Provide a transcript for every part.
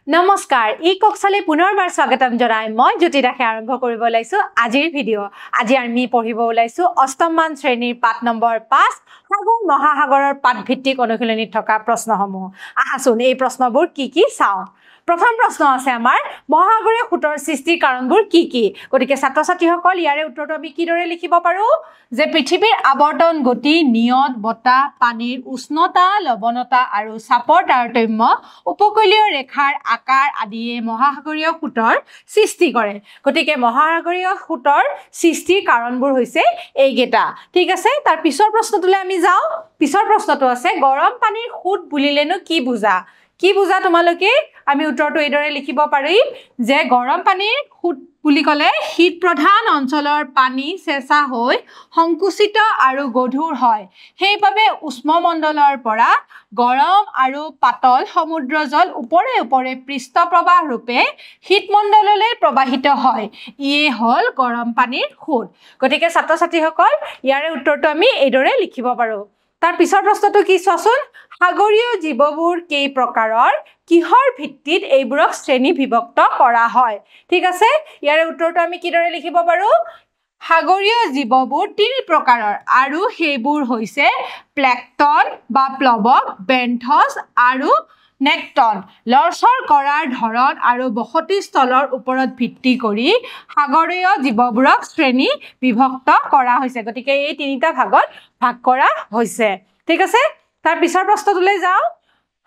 নমস্কাৰ ই কক্সালে পুনৰবাৰ স্বাগতম জনাই মই জ্যোতি দাসে আৰম্ভ কৰিব ওলাইছো আজিৰ ভিডিঅ আজি আমি পঢ়িব ওলাইছো অষ্টম মান শ্ৰেণীৰ পাঠ নম্বৰ 5 সাগৰ মহাসাগৰৰ পাঠ ভিত্তিক অনুশীলনীত থকা প্ৰশ্নসমূহ আহাচোন এই প্ৰশ্নবোৰ কি চাও প্ৰথম প্ৰশ্ন আছে আমাৰ মহাসাগৰীয় খুঁটৰ সৃষ্টিৰ কাৰণবোৰ কি গতিকে ছাত্ৰ ছাত্ৰীসকল ইয়াৰে উত্তৰটো আমি কিদৰে লিখিব পাৰো যে পৃথিৱীৰ আৱৰ্তন গতি নিয়ত বতাহ পানীৰ উষ্ণতা লৱণতা আৰু চাপৰ তাৰতম্য উপকূলীয় ৰেখাৰ আকাৰ আদিয়ে মহাসাগৰীয় খুঁটৰ সৃষ্টি কৰে গতিকে মহাসাগৰীয় খুঁটৰ সৃষ্টিৰ কাৰণবোৰ হৈছে এইকেইটা ঠিক আছে তাৰ পিছৰ প্ৰশ্নটোলৈ আমি যাও পিছৰ প্ৰশ্নটো আছে গৰম পানীৰ খুঁট বুলিলেনো কি বুজা তোমালোকে আমি উত্তৰটো এইদৰে লিখিব পাৰিম যে গৰম পানীৰ খুঁট বুলি কলে শীত প্ৰধান অঞ্চলৰ পানী চেঁচা হৈ সংকুচিত আৰু গধুৰ হয় সেইভাবে উষ্ণমণ্ডলৰ পৰা গৰম আৰু পাতল সমুদ্ৰ জল ওপৰে পৃষ্ঠ প্ৰবাহ ৰূপে শীতমণ্ডললৈ প্ৰবাহিত হয় ইয়ে হল গৰম পানীৰ খুঁট গতিকে ছাত্ৰ ছাত্ৰীসকল ইয়াৰে উত্তৰটো আমি এইদৰে লিখিব পাৰো তাৰ পিছৰ প্ৰশ্নটো কি চোৱাচোন সাগৰীয় জীৱবোৰ কেই প্ৰকাৰৰ কিহৰ ভিত্তিত এইবোৰক শ্ৰেণী বিভক্ত কৰা হয় ঠিক আছে ইয়াৰে উত্তৰটো আমি কিদৰে লিখিব পাৰো সাগৰীয় জীৱবোৰ তিনি প্ৰকাৰৰ আৰু সেইবোৰ হৈছে প্লেঙ্কটন বা প্লৱক বেন্থছ আৰু নেক্টন লৰচৰ কৰাৰ ধৰণ আৰু বসতি স্থলৰ ওপৰত ভিত্তি কৰি সাগৰীয় জীৱবোৰক শ্ৰেণী বিভক্ত কৰা হৈছে গতিকে এই তিনিটা ভাগত ভাগ কৰা হৈছে ঠিক আছে তাৰ পিছৰ প্ৰশ্নটোলৈ যাও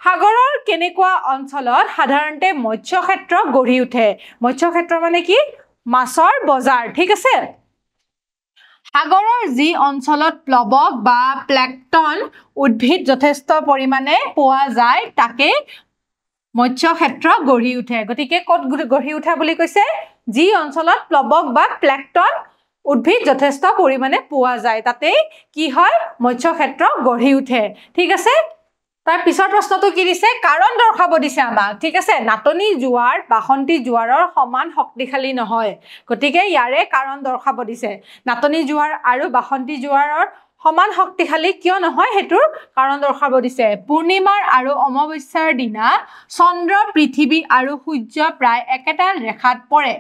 সাগৰৰ কেনেকুৱা অঞ্চলত সাধাৰণতে মৎস্য ক্ষেত্ৰ গঢ়ি উঠে মৎস্য ক্ষেত্ৰ মানে কি মাছৰ বজাৰ ঠিক আছে সাগৰৰ যি অঞ্চলত প্লৱক বা প্লেঙ্কটন উদ্ভিদ যথেষ্ট পৰিমাণে পোৱা যায় তাকে মৎস্য ক্ষেত্ৰ গঢ়ি উঠে গতিকে কত গঢ়ি উঠা বুলি কৈছে যি অঞ্চলত প্লৱক বা প্লেঙ্কটন উদ্ভিদ যথেষ্ট পৰিমাণে পোৱা যায় তাতে কি হয় মৎস্য ক্ষেত্ৰ গঢ়ি উঠে ঠিক আছে তাৰ পিছৰ প্ৰশ্নটো কি দিছে কাৰণ দৰ্শাব দিছে আমাক ঠিক আছে নাটনি জোৱাৰ বাসন্তী জোৱাৰৰ সমান শক্তিশালী নহয় গতিকে ইয়াৰে কাৰণ দৰ্শাব দিছে নাটনি জোৱাৰ আৰু বাসন্তী জোৱাৰৰ সমান শক্তিশালী কিয় নহয় হেতুৰ কাৰণ দৰ্শাব দিছে পূৰ্ণিমাৰ আৰু অমাৱস্যাৰ দিনা চন্দ্ৰ পৃথিৱী আৰু সূৰ্য প্ৰায় একেটা ৰেখাত পৰে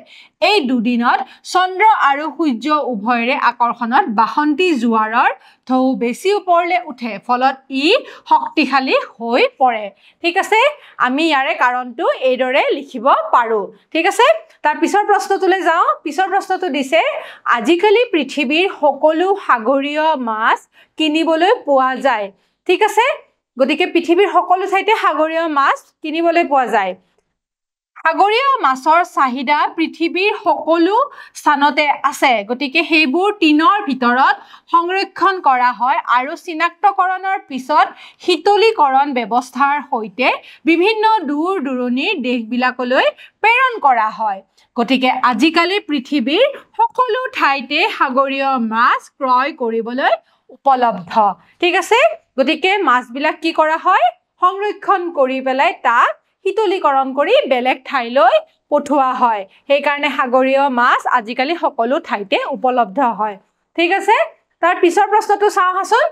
এই দুদিনত চন্দ্ৰ আৰু সূৰ্য উভয়ৰে আকৰ্ষণত বাসন্তী জোৱাৰৰ ঢৌ বেছি ওপৰলৈ উঠে ফলত ই শক্তিশালী হৈ পৰে ঠিক আছে আমি ইয়াৰে কাৰণটো এইদৰে লিখিব পাৰো ঠিক আছে তাৰ পিছৰ প্ৰশ্নটোলৈ যাও পিছৰ প্ৰশ্নটো দিছে আজিকালি পৃথিৱীৰ সকলো সাগৰীয় মাছ কিনিবলৈ পোৱা যায় ঠিক আছে গতিকে পৃথিৱীৰ সকলো ঠাইতে সাগৰীয় মাছ কিনিবলৈ পোৱা যায় সাগৰীয় মাছৰ চাহিদা পৃথিৱীৰ সকলো স্থানতে আছে গতিকে সেইবোৰ টিনৰ ভিতৰত সংৰক্ষণ কৰা হয় আৰু চিনাক্তকৰণৰ পিছত শীতলীকৰণ ব্যৱস্থাৰ সৈতে বিভিন্ন দূৰ দূৰণিৰ দেশবিলাকলৈ প্ৰেৰণ কৰা হয় গতিকে আজিকালি পৃথিৱীৰ সকলো ঠাইতে সাগৰীয় মাছ ক্ৰয় কৰিবলৈ উপলব্ধ ঠিক আছে গতিকে মাছবিলাক কি কৰা হয় সংৰক্ষণ কৰি পেলাই তাক শীতলীকৰণ কৰি বেলেগ ঠাইলৈ পঠোৱা হয় সেই কাৰণে সাগৰীয় মাছ আজিকালি সকলো ঠাইতে উপলব্ধ হয় ঠিক আছে তাৰ পিছৰ প্ৰশ্নটো চাও হাসন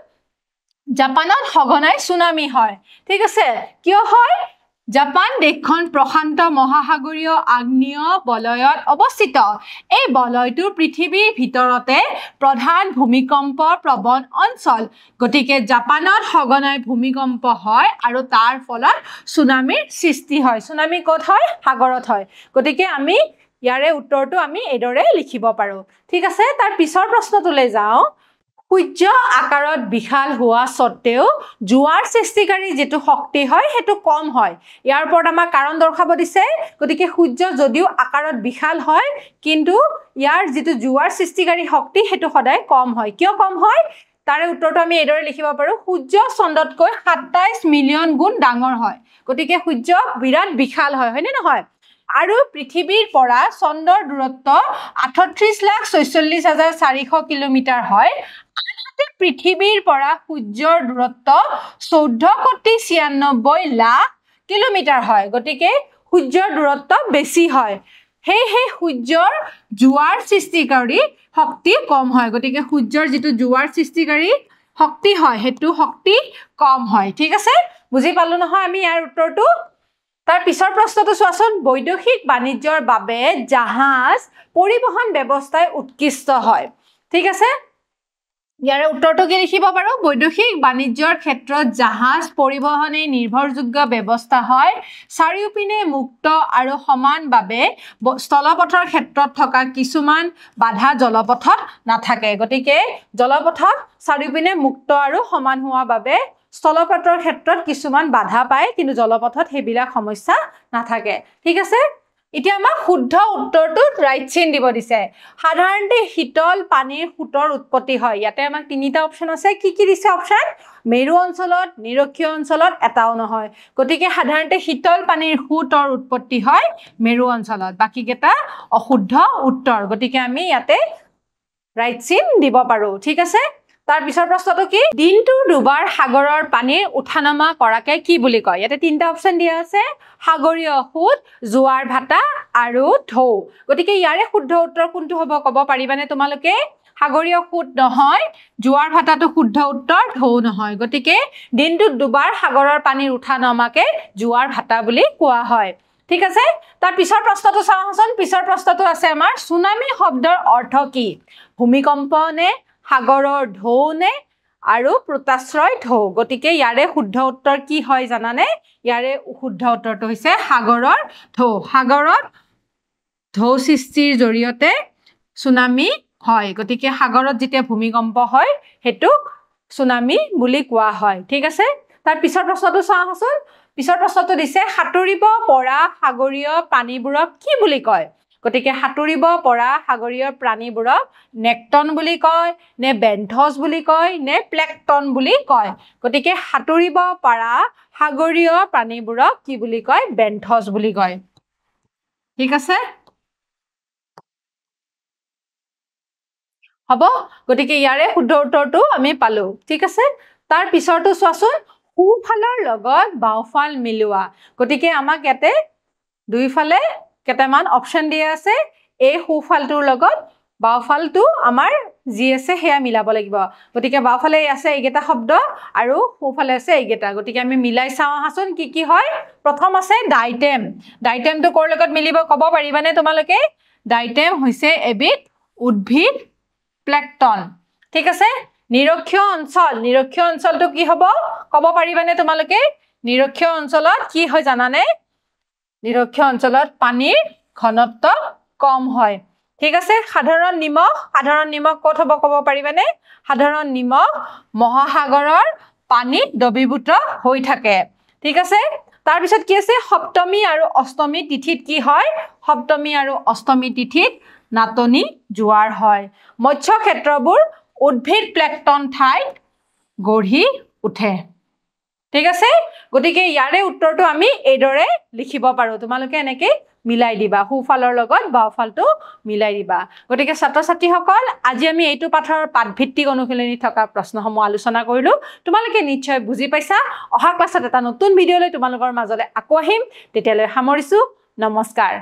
জাপানত সঘনাই সুনামি হয় ঠিক আছে কিয় হয় জাপান দেশখন প্ৰশান্ত মহাসাগৰীয় আগ্নেয় বলয়ত অৱস্থিত এই বলয়টো পৃথিৱীৰ ভিতৰতে প্ৰধান ভূমিকম্প প্ৰবণ অঞ্চল গতিকে জাপানত সঘনাই ভূমিকম্প হয় আৰু তাৰ ফলত সুনামিৰ সৃষ্টি হয় সুনামি ক'ত হয় সাগৰত হয় গতিকে আমি ইয়াৰে উত্তৰটো আমি এইদৰে লিখিব পাৰো ঠিক আছে তাৰ পিছৰ প্ৰশ্নটোলৈ যাও সূৰ্য আকাৰত বিশাল হোৱা সত্ত্বেও জোৱাৰ সৃষ্টিকাৰী যেটো শক্তি হয় হেতু কম হয় ইয়াৰ ওপৰত আমাৰ কাৰণ দৰ্শাব দিছে গতিকে সূৰ্য যদিও আকাৰত বিশাল হয় কিন্তু ইয়াৰ যেটো জোৱাৰ সৃষ্টিকাৰী শক্তি হেতু সদায় কম হয় কিয় কম হয় তাৰে উত্তৰটো আমি এইদৰে লিখিব পাৰো সূৰ্য চন্দ্ৰতকৈ 27 মিলিয়ন গুণ ডাঙৰ হয় গতিকে সূৰ্য বিৰাট বিশাল হয় হয়নে নহয় আৰু পৃথিৱীৰ পৰা চন্দ্ৰৰ দূৰত্ব 38,46,400 কিলোমিটাৰ হয় আনহাতে পৃথিৱীৰ পৰা সূৰ্যৰ দূৰত্ব 14,96 লাখ কিলোমিটাৰ হয় গতিকে সূৰ্যৰ দূৰত্ব বেছি হয় হেই সূৰ্যৰ জোৱাৰ সৃষ্টিকাৰী শক্তি কম হয় গতিকে সূৰ্যৰ যেটো জোৱাৰ সৃষ্টিকাৰী শক্তি হয় হেতু শক্তি কম হয় ঠিক আছে বুজি পালো নহয় আমি ইয়াৰ উত্তৰটো তাৰ পিছৰ প্ৰশ্নটো চোৱাচোন বৈদেশিক বাণিজ্যৰ বাবে জাহাজ পৰিবহন ব্যৱস্থাই উৎকৃষ্ট হয় ঠিক আছে ইয়াৰে উত্তৰটো কি লিখিব পাৰো বৈদেশিক বাণিজ্যৰ ক্ষেত্ৰত জাহাজ পৰিবহনে নিৰ্ভৰযোগ্য ব্যৱস্থা হয় চাৰিওপিনে মুক্ত আৰু সমানভাৱে স্থলপথৰ ক্ষেত্ৰত থকা কিছুমান বাধা জলপথত নাথাকে গতিকে জলপথত চাৰিওপিনে মুক্ত আৰু সমান হোৱাৰ বাবে স্থলপথৰ ক্ষেত্ৰত কিছুমান বাধা পায় কিন্তু জলপথত হেবিলাক সমস্যা নাথাকে ঠিক আছে এতিয়া আমাক শুদ্ধ উত্তৰটোত ৰাইট চিন দিব দিছে সাধাৰণতে শীতল পানীৰ সুতৰ উৎপত্তি হয় ইয়াতে আমাক তিনিটা অপচন আছে কি দিছে অপচন মেৰু অঞ্চলত নিৰক্ষীয় অঞ্চলত এটাও নহয় গতিকে সাধাৰণতে শীতল পানীৰ সুতৰ উৎপত্তি হয় মেৰু অঞ্চলত বাকি কেটা অশুদ্ধ উত্তৰ গতিকে আমি ইয়াতে ৰাইট চিন দিব পাৰো ঠিক আছে তাৰ পিছৰ প্ৰশ্নটো কি দিনটো দুবাৰ সাগৰৰ পানীৰ উঠানমা কৰাকে কি বুলি কয় ইয়াতে তিনটা অপচন দিয়া আছে সাগৰীয় সুত জোৱাৰ ভাটা আৰু ঢৌ গতিকে ইয়াৰে শুদ্ধ উত্তৰ কোনটো হ'ব ক'ব পাৰিবানে তোমালোকে সাগৰীয় সুত নহয় জোৱাৰ ভাটাটো শুদ্ধ উত্তৰ ঢৌ নহয় গতিকে দিনটো দুবাৰ সাগৰৰ পানীৰ উঠানমাকে জোৱাৰ ভাটা বুলি কোৱা হয় ঠিক আছে তাৰ পিছৰ প্ৰশ্নটো চাওঁচোন পিছৰ প্ৰশ্নটো আছে আমাৰ সুনামি শব্দৰ অৰ্থ কি ভূমিকম্প নে সাগৰৰ ঢৌ নে আৰু প্ৰতাশ্ৰয় ঢৌ গতিকে ইয়াৰে শুদ্ধ উত্তৰ কি হয় জানানে ইয়াৰে শুদ্ধ উত্তৰটো হৈছে সাগৰৰ ঢৌ সাগৰত ঢৌ সৃষ্টিৰ জৰিয়তে সুনামি হয় গতিকে সাগৰত যেতিয়া ভূমিকম্প হয় হেতুক সুনামি বুলি কোৱা হয় ঠিক আছে তাৰ পিছৰ প্ৰশ্নটো চাওঁচোন পিছৰ প্ৰশ্নটো দিছে সাঁতুৰিব পৰা সাগৰীয় প্ৰাণীবোৰক কি বুলি কয় গতিকে সাঁতুৰিব পৰা সাগৰীয় প্ৰাণীবোৰক নেক্টন বুলি কয় নে বেন্থছ বুলি কয় নে প্লেকটন বুলি কয় গতিকে সাঁতুৰিব পৰা সাগৰীয় প্ৰাণীবোৰক কি বুলি কয় বেন্থছ বুলি কয় ঠিক আছে হ'ব গতিকে ইয়াৰে শুদ্ধ উত্তৰটো আমি পালো ঠিক আছে তাৰ পিছৰটো চোৱাচোন সোঁফালৰ লগত বাওঁফাল মিলোৱা গতিকে আমাক ইয়াতে দুইফালে কেটামান অপচন দিয়া আছে এই সোঁফালটোৰ লগত বাওঁফালটো আমাৰ যি আছে হেয়া মিলাব লাগিব গতিকে বাওঁফালে আছে এইকেটা শব্দ আৰু সোঁফালে আছে এইকেটা গতিকে আমি মিলাই চাওঁ আহাচোন কি হয় প্ৰথম আছে ডাইটেম ডাইটেমটো কৰ লগত মিলিব ক'ব পাৰিবানে তোমালোকে ডাইটেম হৈছে এবিধ উদ্ভিদ প্লেকটন ঠিক আছে নিৰক্ষীয় অঞ্চলটো কি হ'ব ক'ব পাৰিবানে তোমালোকে নিৰক্ষীয় অঞ্চলত কি হয় জানানে নিৰক্ষীয় অঞ্চলত পানীৰ ঘনত্ব কম হয় ঠিক আছে সাধাৰণ নিমখ ক'ত হ'ব ক'ব পাৰিবানে সাধাৰণ নিমখ মহাসাগৰৰ পানীত দ্ৰৱীভূত হৈ থাকে ঠিক আছে তাৰ পিছত কি আছে সপ্তমী আৰু অষ্টমী তিথিত কি হয় সপ্তমী আৰু অষ্টমী তিথিত নাটনি জোৱাৰ হয় মৎস্য ক্ষেত্ৰবোৰ উদ্ভিদ প্লেকটন ঠাইত গঢ়ি উঠে ঠিক আছে গতিকে ইয়াৰে উত্তৰটো আমি এইদৰে লিখিব পাৰো তোমালোকে এনেকৈ মিলাই দিবা সোঁফালৰ লগত বাওঁফালটো মিলাই দিবা গতিকে ছাত্ৰ ছাত্ৰীসকল আজি আমি এইটো পাঠৰ পাঠভিত্তিক অনুশীলনী থকা প্ৰশ্নসমূহ আলোচনা কৰিলো তোমালোকে নিশ্চয় বুজি পাইছা অহা ক্লাছত এটা নতুন ভিডিঅ লৈ তোমালোকৰ মাজলৈ আকৌ আহিম তেতিয়ালৈ সামৰিছো নমস্কাৰ